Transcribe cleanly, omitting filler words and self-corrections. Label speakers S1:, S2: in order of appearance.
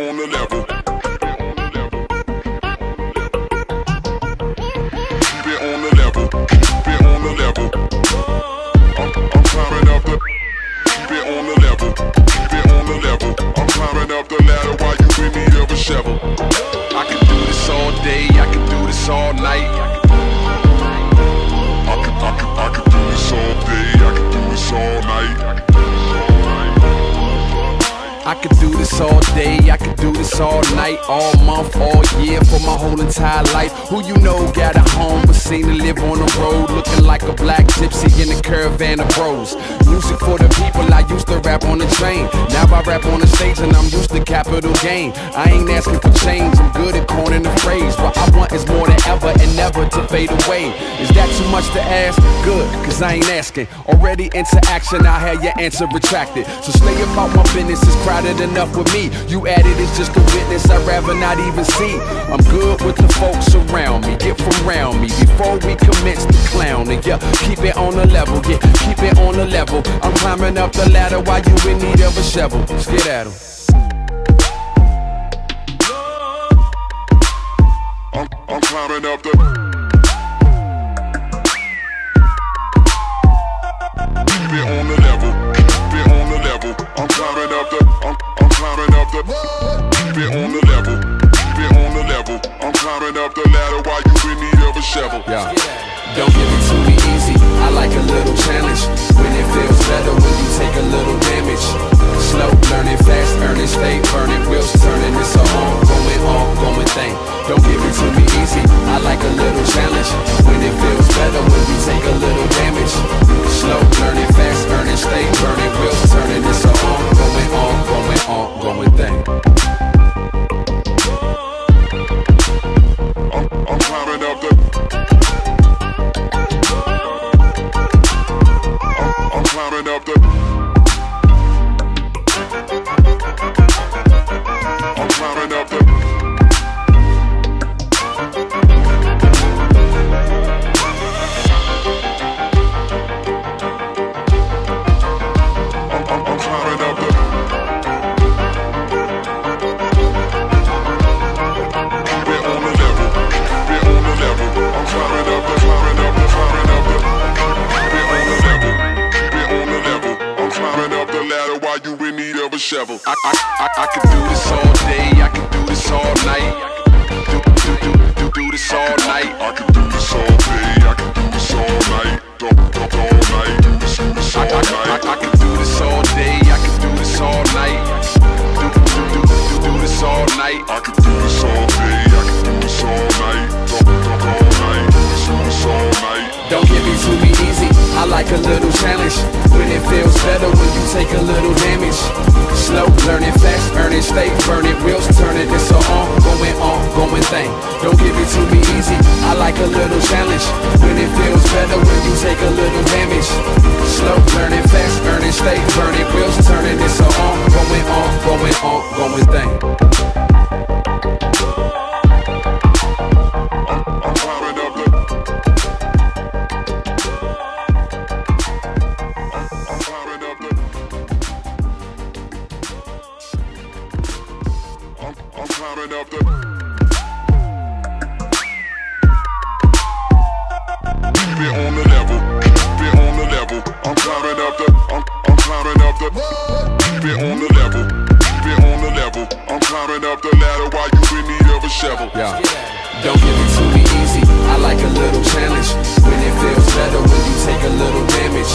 S1: on the level. Keep it on the level. Keep it on the level. I'm climbing up the. Keep it on the level. Keep it on the level. I'm climbing up the ladder while you in need of a shovel. I can do this all day. I can do this all night. I can do this all day. I can do this all night.
S2: I could do this all day, I could do this all night, all month, all year, for my whole entire life. Who you know got a home but seem to live on the road, looking like a black gypsy in a caravan of bros. Music for the people, I used to rap on the train. Now I rap on the stage and I'm used to capital gain. I ain't asking for change, I'm good at coining the phrase. What I want is more than ever and never to fade away. Is that too much to ask? Good, cause I ain't asking. Already into action, I had your answer retracted. So stay about my business, it's crowded enough with me. You added, it's just a witness I'd rather not even see. I'm good with the folks around me, get from around me before we commence to clowning. Yeah, keep it on the level, yeah, keep it on the level. I'm climbing up the ladder while you in need of a shovel. Let's get at 'em.
S1: I'm climbing up the. Keep it on the level. Keep it on the level. I'm climbing up the. I'm climbing up the. Keep it on the level. Keep it on the level. I'm climbing up the ladder while you in need of a shovel.
S2: Yeah. Don't give it to me easy. I like a little challenge. When it feels better when you take a little damage. Slow learning, fast earning, stay burning, wheels turning. It's a ongoing thing. Don't give it to me easy. I like a little challenge. When it feels better when you take a little damage. Slow learning, fast earning, stay burning, wheels turning. It's a ongoing thing.
S1: I'm climbing up the. I'm climbing up the. I'm climbing up the. I'm climbing up the. Keep it on the level. Keep it on the level. I'm climbing up the. Climbing up the. Climbing up the. Keep it on the level. Keep it on the level. I'm climbing up the ladder while you in need of a shovel.
S2: I could do this all day, I could do this all night. Do this all night.
S1: I can do this all day. I can do this all night. All night. Do this all night.
S2: I can do this all day, I can do this all night. Do this all night.
S1: I can do this all day. I can do this all night. All night. Do this all night.
S2: Don't give it to me easy. I like a little challenge. When it feels better when you take a little damage. Slow learning, fast earning, stay burning, wheels turning. It's a ongoing thing. Don't give it to me easy. I like a little challenge. When it feels better when you take a little damage. Slow learning, fast earning, stay burning, wheels turning. It's a ongoing thing.
S1: I'm climbing up the. I'm climbing up the. I'm climbing up the. Keep it on the level. Keep it on the level. I'm climbing up the. I'm climbing up the. Keep it on the level. Keep it on the level. I'm climbing up the ladder while you in need of a shovel.
S2: Yeah. Don't give it to me easy. I like a little challenge. When it feels better when you take a little damage.